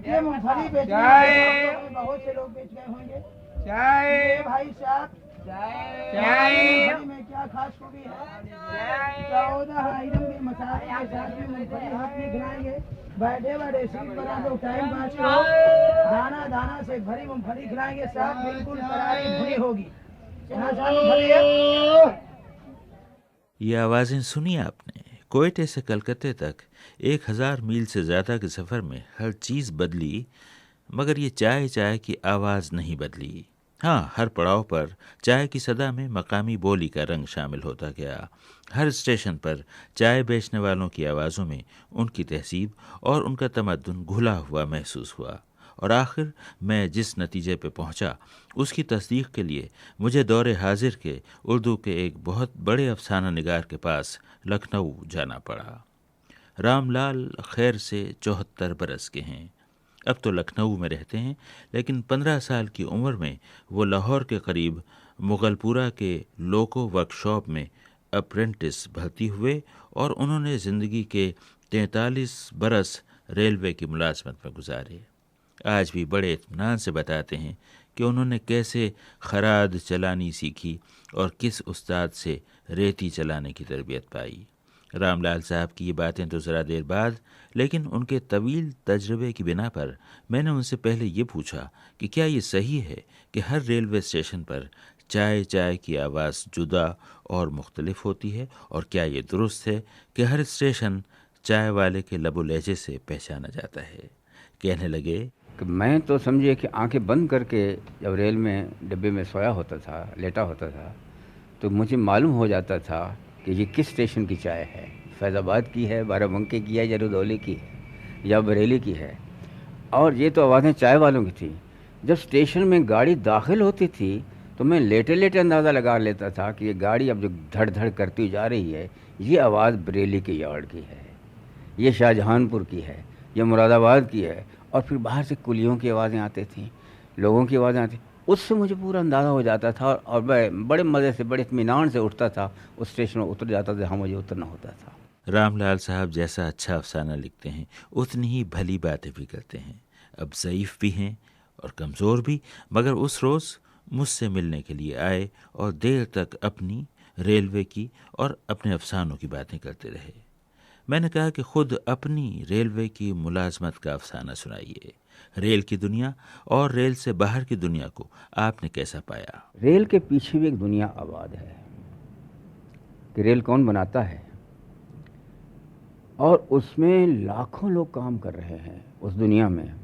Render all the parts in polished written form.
देखिए मूंगफली बेच रहे बहुत से लोग बेच गए होंगे। चाय भाई साहब, चाय में क्या खास खूबी है? 14 आइटम के मसाले के साथ में मूंगफली हाथ में खिलाएंगे। बैठे बैठे सीट पर आप लोग टाइम पास करो। दाना दाना से भरी मूंगफली खिलाएंगे साहब, बिल्कुल करारी भुनी होगी। यहाँ साहब मूंगफली है। ये आवाज़ें सुनी आपने? कोयटे से कलकत्ते तक 1000 मील से ज़्यादा के सफ़र में हर चीज़ बदली, मगर ये चाय चाय की आवाज़ नहीं बदली। हाँ, हर पड़ाव पर चाय की सदा में मकामी बोली का रंग शामिल होता गया। हर स्टेशन पर चाय बेचने वालों की आवाज़ों में उनकी तहजीब और उनका तमद्दुन घुला हुआ महसूस हुआ। और आखिर मैं जिस नतीजे पे पहुंचा, उसकी तस्दीक के लिए मुझे दौरे हाजिर के उर्दू के एक बहुत बड़े अफसाना निगार के पास लखनऊ जाना पड़ा। रामलाल खैर से 74 बरस के हैं। अब तो लखनऊ में रहते हैं, लेकिन 15 साल की उम्र में वो लाहौर के करीब मुगलपुरा के लोको वर्कशॉप में अप्रेंटिस भर्ती हुए और उन्होंने ज़िंदगी के 43 बरस रेलवे की मुलाजमत में गुजारे। आज भी बड़े इत्मीनान से बताते हैं कि उन्होंने कैसे खराद चलानी सीखी और किस उस्ताद से रेती चलाने की तरबियत पाई। रामलाल साहब की ये बातें तो ज़रा देर बाद, लेकिन उनके तवील तजर्बे की बिना पर मैंने उनसे पहले ये पूछा कि क्या ये सही है कि हर रेलवे स्टेशन पर चाय चाय की आवाज़ जुदा और मुख्तलिफ होती है, और क्या ये दुरुस्त है कि हर स्टेशन चाय वाले के लबो लहजे से पहचाना जाता है। कहने लगे कि मैं तो समझिए कि आंखें बंद करके जब रेल में डिब्बे में सोया होता था, लेटा होता था, तो मुझे मालूम हो जाता था कि ये किस स्टेशन की चाय है। फैज़ाबाद की है, बाराबंकी की है, या रुदौली की है, या बरेली की है। और ये तो आवाज़ें चाय वालों की थी। जब स्टेशन में गाड़ी दाखिल होती थी तो मैं लेटे लेटे अंदाज़ा लगा लेता था कि ये गाड़ी अब जो धड़ धड़ करती जा रही है, ये आवाज़ बरेली के यार्ड की है, ये शाहजहानपुर की है, ये मुरादाबाद की है। और फिर बाहर से कुलियों की आवाज़ें आती थीं, लोगों की आवाज़ें आती, उससे मुझे पूरा अंदाज़ा हो जाता था। और मैं बड़े मज़े से, बड़े इत्मीनान से उठता था, उस स्टेशन में उतर जाता था जहाँ मुझे उतरना होता था। रामलाल साहब जैसा अच्छा अफसाना लिखते हैं, उतनी ही भली बातें भी करते हैं। अब ज़ईफ़ भी हैं और कमज़ोर भी, मगर उस रोज़ मुझसे मिलने के लिए आए और देर तक अपनी, रेलवे की और अपने अफसानों की बातें करते रहे। मैंने कहा कि खुद अपनी रेलवे की मुलाजमत का अफसाना सुनाइए। रेल की दुनिया और रेल से बाहर की दुनिया को आपने कैसा पाया? रेल के पीछे भी एक दुनिया आबाद है कि रेल कौन बनाता है, और उसमें लाखों लोग काम कर रहे हैं उस दुनिया में।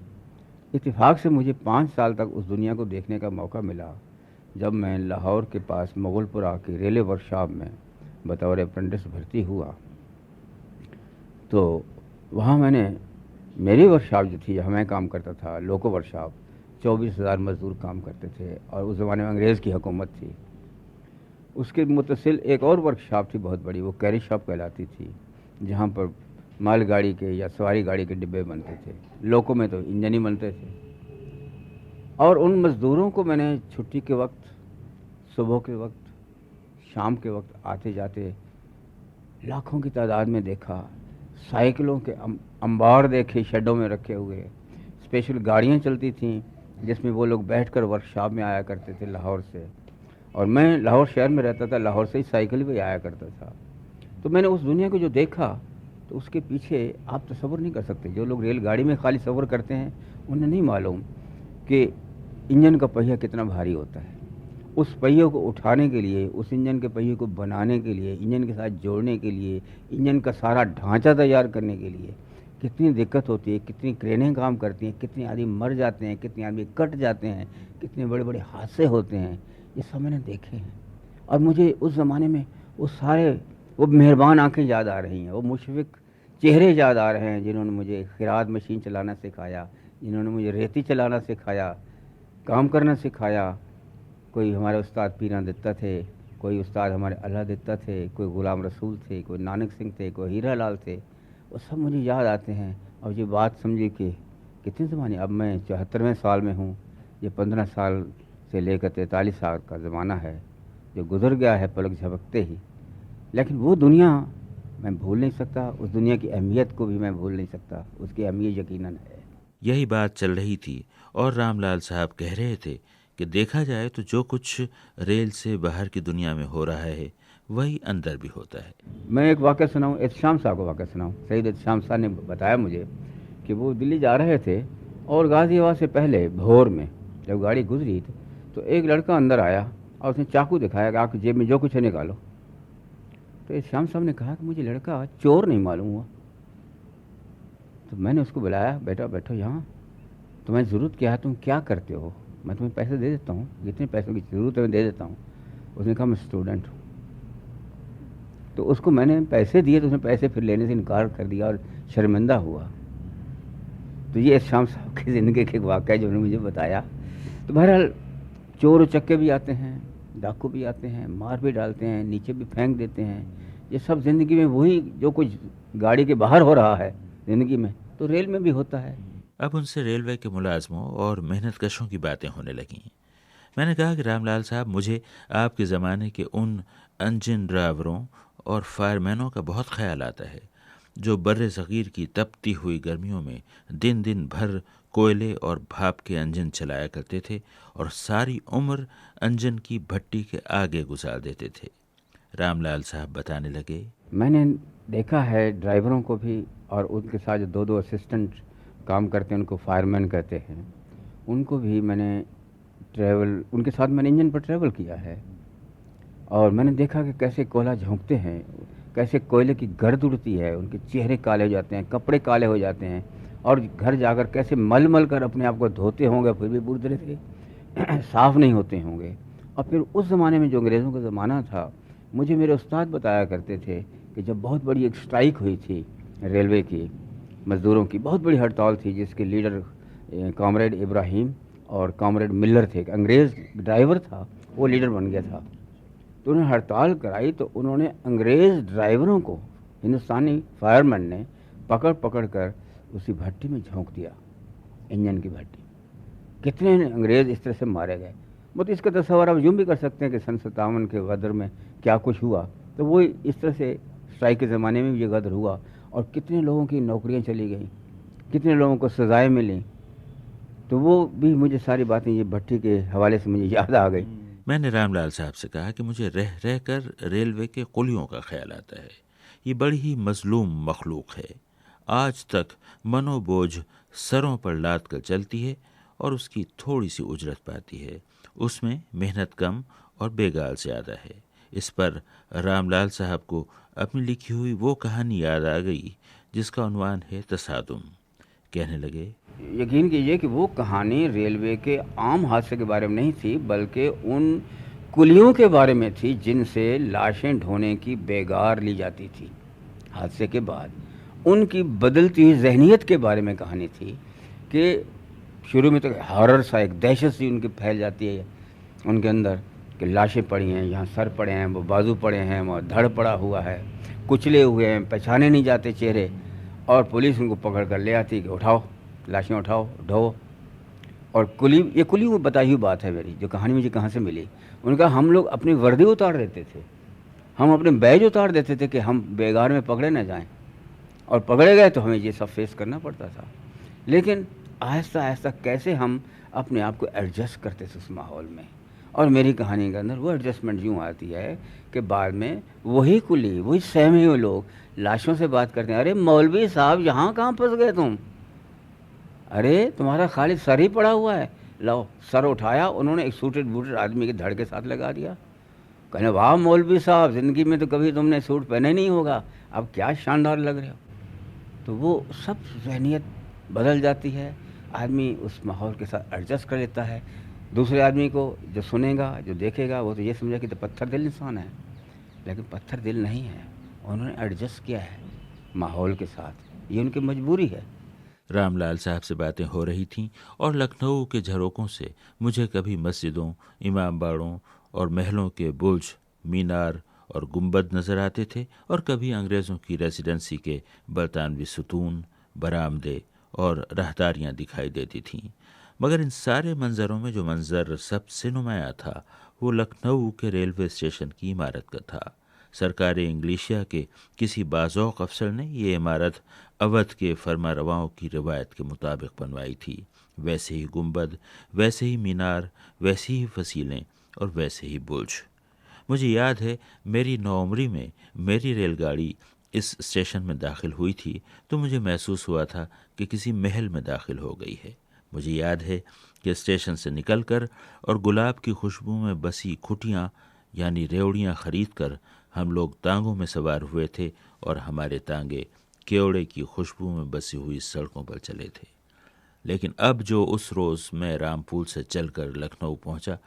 इत्तेफाक से मुझे 5 साल तक उस दुनिया को देखने का मौका मिला जब मैं लाहौर के पास मुगलपुरा की रेलवे वर्कशॉप में बतौर अप्रेंटिस भर्ती हुआ। तो वहाँ मैंने, मेरी वर्कशॉप जो थी जहाँ मैं काम करता था, लोको वर्कशॉप, 24,000 मज़दूर काम करते थे, और उस ज़माने में अंग्रेज़ की हुकूमत थी। उसके मुतसिल एक और वर्कशॉप थी बहुत बड़ी, वो कैरी शॉप कहलाती थी, जहाँ पर मालगाड़ी के या सवारी गाड़ी के डिब्बे बनते थे। लोको में तो इंजन ही बनते थे। और उन मज़दूरों को मैंने छुट्टी के वक्त, सुबह के वक्त, शाम के वक्त आते जाते लाखों की तादाद में देखा। साइकिलों के अंबार देखे शेडों में रखे हुए। स्पेशल गाड़ियाँ चलती थीं जिसमें वो लोग बैठकर वर्कशॉप में आया करते थे लाहौर से। और मैं लाहौर शहर में रहता था, लाहौर से ही साइकिल भी आया करता था। तो मैंने उस दुनिया को जो देखा, तो उसके पीछे आप तसव्वुर नहीं कर सकते। जो लोग रेलगाड़ी में खाली सफ़र करते हैं उन्हें नहीं मालूम कि इंजन का पहिया कितना भारी होता है। उस पहिए को उठाने के लिए, उस इंजन के पहिए को बनाने के लिए, इंजन के साथ जोड़ने के लिए, इंजन का सारा ढांचा तैयार करने के लिए कितनी दिक्कत होती है, कितनी क्रेनें काम करती हैं, कितने आदमी मर जाते हैं, कितने आदमी कट जाते हैं, कितने बड़े बड़े हादसे होते हैं, ये सब मैंने देखे हैं। और मुझे उस ज़माने में वो सारे, वो मेहरबान आंखें याद आ रही हैं, वो मुशफ़िक़ चेहरे याद आ रहे हैं जिन्होंने मुझे खिरात मशीन चलाना सिखाया, जिन्होंने मुझे रेती चलाना सिखाया, काम करना सिखाया। कोई हमारे उस्ताद पीरा दत्ता थे, कोई उस्ताद हमारे अल्लाह दत्ता थे, कोई ग़ुलाम रसूल थे, कोई नानक सिंह थे, कोई हीरा लाल थे। वो सब मुझे याद आते हैं। और ये बात समझिए कि कितने ज़माने, अब मैं 74वें साल में हूँ। ये 15 साल से लेकर 43 साल का ज़माना है जो गुज़र गया है पलक झपकते ही। लेकिन वो दुनिया मैं भूल नहीं सकता, उस दुनिया की अहमियत को भी मैं भूल नहीं सकता। उसकी अहमियत यकीनन है। यही बात चल रही थी और रामलाल साहब कह रहे थे कि देखा जाए तो जो कुछ रेल से बाहर की दुनिया में हो रहा है वही अंदर भी होता है। मैं एक वाक़या सुनाऊँ, एहतशाम साहब का वाक़या सुनाऊँ। सईद एहतशाम साहब ने बताया मुझे कि वो दिल्ली जा रहे थे और गाज़ियाबाद से पहले भोर में जब गाड़ी गुजरी तो एक लड़का अंदर आया और उसने चाकू दिखाया कि आपकी जेब में जो कुछ है निकालो। तो एहतशाम साहब ने कहा कि मुझे लड़का चोर नहीं मालूम हुआ। तो मैंने उसको बुलाया, बेटा बैठो यहाँ, तुम्हें ज़रूरत क्या है, तुम क्या करते हो, मैं तुम्हें पैसे दे देता हूँ, जितने पैसों की ज़रूरत है मैं दे देता हूँ। उसने कहा मैं स्टूडेंट हूँ। तो उसको मैंने पैसे दिए तो उसने पैसे फिर लेने से इनकार कर दिया और शर्मिंदा हुआ। तो ये शाम साहब की ज़िंदगी के एक वाक़या जो उन्होंने मुझे बताया। तो बहरहाल चोर चक्के भी आते हैं, डाकू भी आते हैं, मार भी डालते हैं, नीचे भी फेंक देते हैं। ये सब ज़िंदगी में वही जो कुछ गाड़ी के बाहर हो रहा है ज़िंदगी में, तो रेल में भी होता है। अब उनसे रेलवे के मुलाजमों और मेहनतकशों की बातें होने लगीं। मैंने कहा कि रामलाल साहब, मुझे आपके ज़माने के उन इंजन ड्राइवरों और फायरमैनों का बहुत ख्याल आता है जो बर्रे सग़ीर की तपती हुई गर्मियों में दिन दिन भर कोयले और भाप के इंजन चलाया करते थे और सारी उम्र इंजन की भट्टी के आगे गुजार देते थे। रामलाल साहब बताने लगे, मैंने देखा है ड्राइवरों को भी और उनके साथ जो दो दो असिस्टेंट काम करते हैं उनको फायरमैन कहते हैं, उनको भी मैंने उनके साथ मैंने इंजन पर ट्रैवल किया है और मैंने देखा कि कैसे कोयला झोंकते हैं, कैसे कोयले की गर्द उड़ती है, उनके चेहरे काले हो जाते हैं, कपड़े काले हो जाते हैं और घर जाकर कैसे मल मल कर अपने आप को धोते होंगे, फिर भी पूरी तरह से साफ़ नहीं होते होंगे। और फिर उस ज़माने में जो अंग्रेज़ों का ज़माना था, मुझे मेरे उस्ताद बताया करते थे कि जब बहुत बड़ी एक स्ट्राइक हुई थी रेलवे की, मज़दूरों की बहुत बड़ी हड़ताल थी जिसके लीडर कॉमरेड इब्राहिम और कॉमरेड मिलर थे, एक अंग्रेज़ ड्राइवर था, वो लीडर बन गया था। तो उन्होंने हड़ताल कराई तो उन्होंने अंग्रेज़ ड्राइवरों को हिंदुस्तानी फायरमैन ने पकड़ पकड़ कर उसी भट्टी में झोंक दिया, इंजन की भट्टी। कितने अंग्रेज़ इस तरह से मारे गए। मतलब इसका तस्वर आप यूँ भी कर सकते हैं कि सन 57 के गदर में क्या कुछ हुआ, तो वो इस तरह से स्ट्राइक के ज़माने में भी ये गदर हुआ और कितने लोगों की नौकरियां चली गई, कितने लोगों को सज़ाएं मिली। तो वो भी मुझे सारी बातें ये भट्टी के हवाले से मुझे याद आ गई। मैंने रामलाल साहब से कहा कि मुझे रह रह कर रेलवे के कुलियों का ख्याल आता है। ये बड़ी ही मजलूम मखलूक है। आज तक मनोबोझ सरों पर लाद कर चलती है और उसकी थोड़ी सी उजरत पाती है। उसमें मेहनत कम और बेगाल ज़्यादा है। इस पर रामलाल साहब को अपनी लिखी हुई वो कहानी याद आ गई जिसका उन्वान है तसादुम। कहने लगे, यकीन कीजिए कि वो कहानी रेलवे के आम हादसे के बारे में नहीं थी, बल्कि उन कुलियों के बारे में थी जिनसे लाशें ढोने की बेगार ली जाती थी। हादसे के बाद उनकी बदलती हुई जहनीत के बारे में कहानी थी कि शुरू में तो हॉरर सा, एक दहशत सी उनकी फैल जाती है उनके अंदर कि लाशें पड़ी हैं, यहाँ सर पड़े हैं, वो बाजू पड़े हैं, वहाँ धड़ पड़ा हुआ है, कुचले हुए हैं, पहचाने नहीं जाते चेहरे, और पुलिस उनको पकड़ कर ले आती कि उठाओ लाशें, उठाओ ढो। और ये कुली वो बताई हुई बात है मेरी, जो कहानी मुझे कहाँ से मिली। उनका हम लोग अपनी वर्दी उतार देते थे, हम अपने बैज उतार देते थे कि हम बेगार में पकड़े ना जाएं, और पकड़े गए तो हमें ये सब फेस करना पड़ता था। लेकिन आहिस्ता आहिस्ता कैसे हम अपने आप को एडजस्ट करते थे उस माहौल में। और मेरी कहानी के अंदर वो एडजस्टमेंट यूँ आती है कि बाद में वही कुली, वही सहमे हुए लोग लाशों से बात करते हैं, अरे मौलवी साहब यहाँ कहाँ फंस गए तुम, अरे तुम्हारा खाली सर ही पड़ा हुआ है, लो सर उठाया, उन्होंने एक सूटेड बूटेड आदमी के धड़ के साथ लगा दिया। कहने वाह मौलवी साहब, ज़िंदगी में तो कभी तुमने सूट पहने नहीं होगा, अब क्या शानदार लग रहे हो। तो वो सब जहनीत बदल जाती है, आदमी उस माहौल के साथ एडजस्ट कर लेता है। दूसरे आदमी को जो सुनेगा, जो देखेगा, वो तो ये समझा कि तो पत्थर दिल इंसान है, लेकिन पत्थर दिल नहीं है, उन्होंने एडजस्ट किया है माहौल के साथ, ये उनकी मजबूरी है। रामलाल साहब से बातें हो रही थीं और लखनऊ के झरोकों से मुझे कभी मस्जिदों, इमाम बाड़ों और महलों के बुर्ज, मीनार और गुंबद नज़र आते थे और कभी अंग्रेज़ों की रेजिडेंसी के बरतानवी सुतून, बरामदे और राहदारियाँ दिखाई देती थीं। मगर इन सारे मंजरों में जो मंजर सबसे नुमाया था वो लखनऊ के रेलवे स्टेशन की इमारत का था। सरकार इंग्लिशिया के किसी बाज़ौक़ अफसर ने ये इमारत अवध के फरमारवाओं की रिवायत के मुताबिक बनवाई थी। वैसे ही गुंबद, वैसे ही मीनार, वैसी ही फसीलें और वैसे ही बुर्ज। मुझे याद है मेरी नौउम्री में मेरी रेलगाड़ी इस स्टेशन में दाखिल हुई थी तो मुझे महसूस हुआ था कि किसी महल में दाखिल हो गई है। मुझे याद है कि स्टेशन से निकलकर और गुलाब की खुशबू में बसी खुटियाँ यानी रेवड़ियाँ खरीद कर हम लोग तांगों में सवार हुए थे और हमारे तांगे केवड़े की खुशबू में बसी हुई सड़कों पर चले थे। लेकिन अब जो उस रोज़ मैं रामपुर से चलकर लखनऊ पहुंचा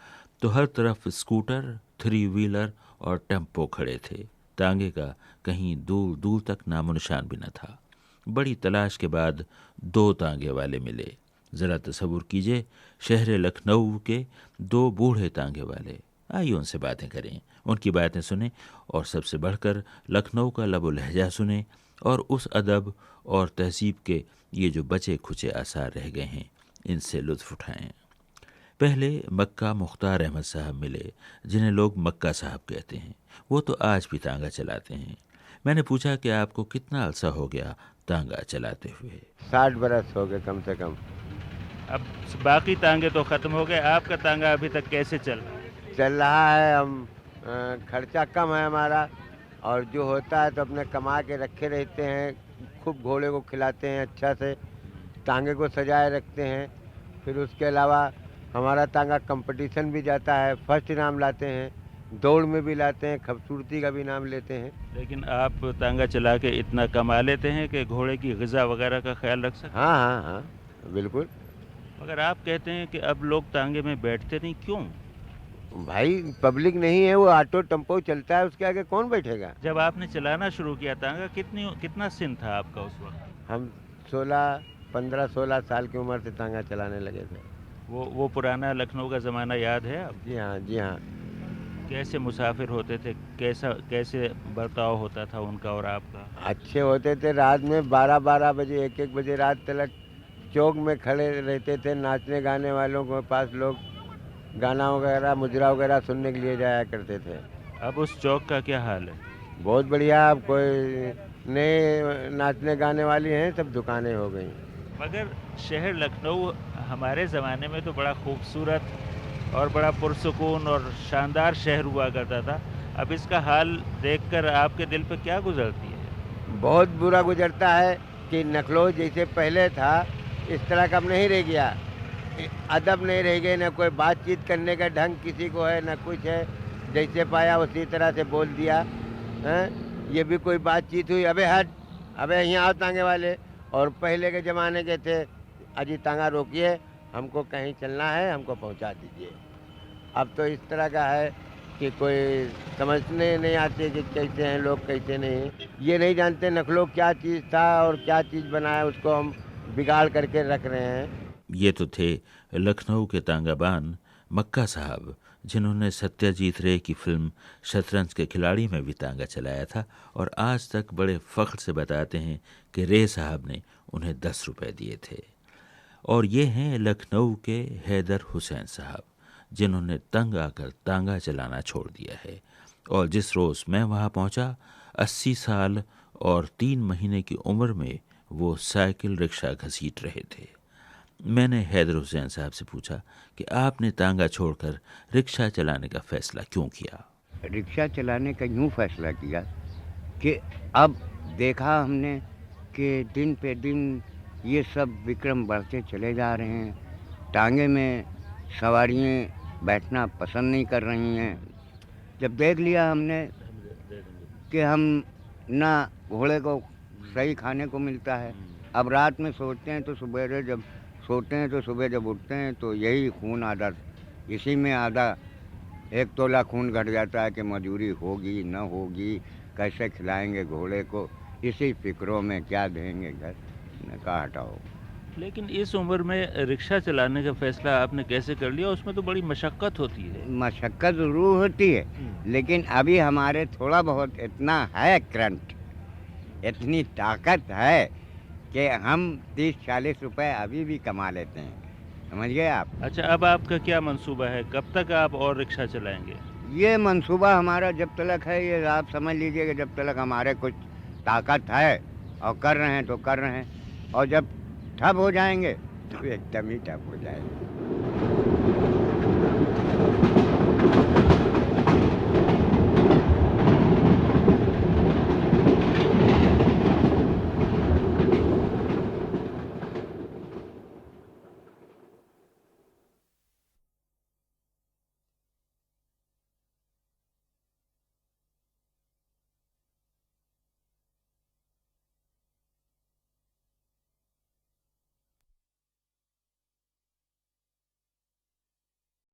तो हर तरफ स्कूटर, 3 व्हीलर और टेम्पो खड़े थे। तांगे का कहीं दूर दूर तक नामो निशान भी न था। बड़ी तलाश के बाद 2 तांगे वाले मिले। ज़रा तसव्वुर कीजिए, शहर लखनऊ के 2 बूढ़े तांगे वाले। आइए उनसे बातें करें, उनकी बातें सुने और सबसे बढ़कर लखनऊ का लबो लहजा सुने और उस अदब और तहजीब के ये जो बचे खुचे आसार रह गए हैं इनसे लुत्फ़ उठाएं। पहले मक्का मुख्तार अहमद साहब मिले, जिन्हें लोग मक्का साहब कहते हैं। वो तो आज भी तांगा चलाते हैं। मैंने पूछा कि आपको कितना अरसा हो गया तांगा चलाते हुए? 60 बरस हो गए कम से कम। अब बाकी तांगे तो ख़त्म हो गए, आपका तांगा अभी तक कैसे चल रहा है? चल रहा है। हम खर्चा कम है हमारा और जो होता है तो अपने कमा के रखे रहते हैं। खूब घोड़े को खिलाते हैं अच्छा से, तांगे को सजाए रखते हैं। फिर उसके अलावा हमारा तांगा कंपटीशन भी जाता है, फर्स्ट इनाम लाते हैं, दौड़ में भी लाते हैं, खूबसूरती का भी इनाम लेते हैं। लेकिन आप तांगा चला के इतना कमा लेते हैं कि घोड़े की ग़िज़ा वगैरह का ख्याल रख सकते हैं? हाँ हाँ हाँ बिल्कुल। मगर आप कहते हैं कि अब लोग तांगे में बैठते नहीं, क्यों? भाई पब्लिक नहीं है, वो ऑटो टेम्पो चलता है, उसके आगे कौन बैठेगा। जब आपने चलाना शुरू किया तांगा कितना सिन था आपका उस वक्त? हम 15-16 साल की उम्र से तांगा चलाने लगे थे। वो पुराना लखनऊ का ज़माना याद है आप? जी हाँ जी हाँ। कैसे मुसाफिर होते थे, कैसे बर्ताव होता था उनका और आपका? अच्छे होते थे। रात में 12-12 बजे 1-1 बजे रात तक चौक में खड़े रहते थे। नाचने गाने वालों के पास लोग गाना वगैरह मुजरा वगैरह सुनने के लिए जाया करते थे। अब उस चौक का क्या हाल है? बहुत बढ़िया। अब कोई नए नाचने गाने वाली हैं, सब दुकानें हो गई। मगर शहर लखनऊ हमारे ज़माने में तो बड़ा खूबसूरत और बड़ा पुरसुकून और शानदार शहर हुआ करता था। अब इसका हाल देखकर आपके दिल पे क्या गुजरती है? बहुत बुरा गुजरता है कि लखनऊ जैसे पहले था इस तरह का अब नहीं रह गया। अदब नहीं रह गए, न कोई बातचीत करने का ढंग किसी को है, न कुछ है। जैसे पाया उसी तरह से बोल दिया हैं। ये भी कोई बातचीत हुई, अबे हट, अबे यहाँ आओ तांगे वाले। और पहले के ज़माने के थे, अजी तांगा रोकिए, हमको कहीं चलना है, हमको पहुँचा दीजिए। अब तो इस तरह का है कि कोई समझने नहीं आते कि कैसे हैं लोग, कैसे नहीं। ये नहीं जानते लखनऊ क्या चीज़ था और क्या चीज़ बनाया, उसको हम बिगाड़ करके रख रहे हैं। ये तो थे लखनऊ के तांगाबान मक्का साहब, जिन्होंने सत्यजीत रे की फिल्म शतरंज के खिलाड़ी में भी तांगा चलाया था और आज तक बड़े फ़ख्र से बताते हैं कि रे साहब ने उन्हें 10 रुपए दिए थे। और ये हैं लखनऊ के हैदर हुसैन साहब, जिन्होंने तंग आकर तांगा चलाना छोड़ दिया है। और जिस रोज़ मैं वहाँ पहुँचा 80 साल और 3 महीने की उम्र में वो साइकिल रिक्शा घसीट रहे थे। मैंने हैदर हुसैन साहब से पूछा कि आपने तांगा छोड़कर रिक्शा चलाने का फ़ैसला क्यों किया? रिक्शा चलाने का यूँ फैसला किया कि अब देखा हमने कि दिन पे दिन ये सब विक्रम बढ़ते चले जा रहे हैं। टांगे में सवारियाँ बैठना पसंद नहीं कर रही हैं। जब देख लिया हमने कि हम ना घोड़े को सही खाने को मिलता है। अब रात में सोते हैं तो सुबह जब सोते हैं तो सुबह जब उठते हैं तो यही खून आधा, इसी में आधा 1 तोला खून घट जाता है कि मजूरी होगी न होगी, कैसे खिलाएंगे घोड़े को, इसी फिक्रों में क्या देंगे घर, ने कहा हटाओ। लेकिन इस उम्र में रिक्शा चलाने का फ़ैसला आपने कैसे कर लिया? उसमें तो बड़ी मशक्क़त होती है। मशक्क़त ज़रूर होती है, लेकिन अभी हमारे थोड़ा बहुत इतना है करंट, इतनी ताकत है कि हम 30-40 रुपए अभी भी कमा लेते हैं। समझ गए आप? अच्छा, अब आपका क्या मंसूबा है? कब तक आप और रिक्शा चलाएंगे? ये मंसूबा हमारा जब तक है, ये आप समझ लीजिए कि जब तक हमारे कुछ ताकत है और कर रहे हैं तो कर रहे हैं, और जब ठप हो जाएंगे तो एकदम ही ठप हो जाएंगे।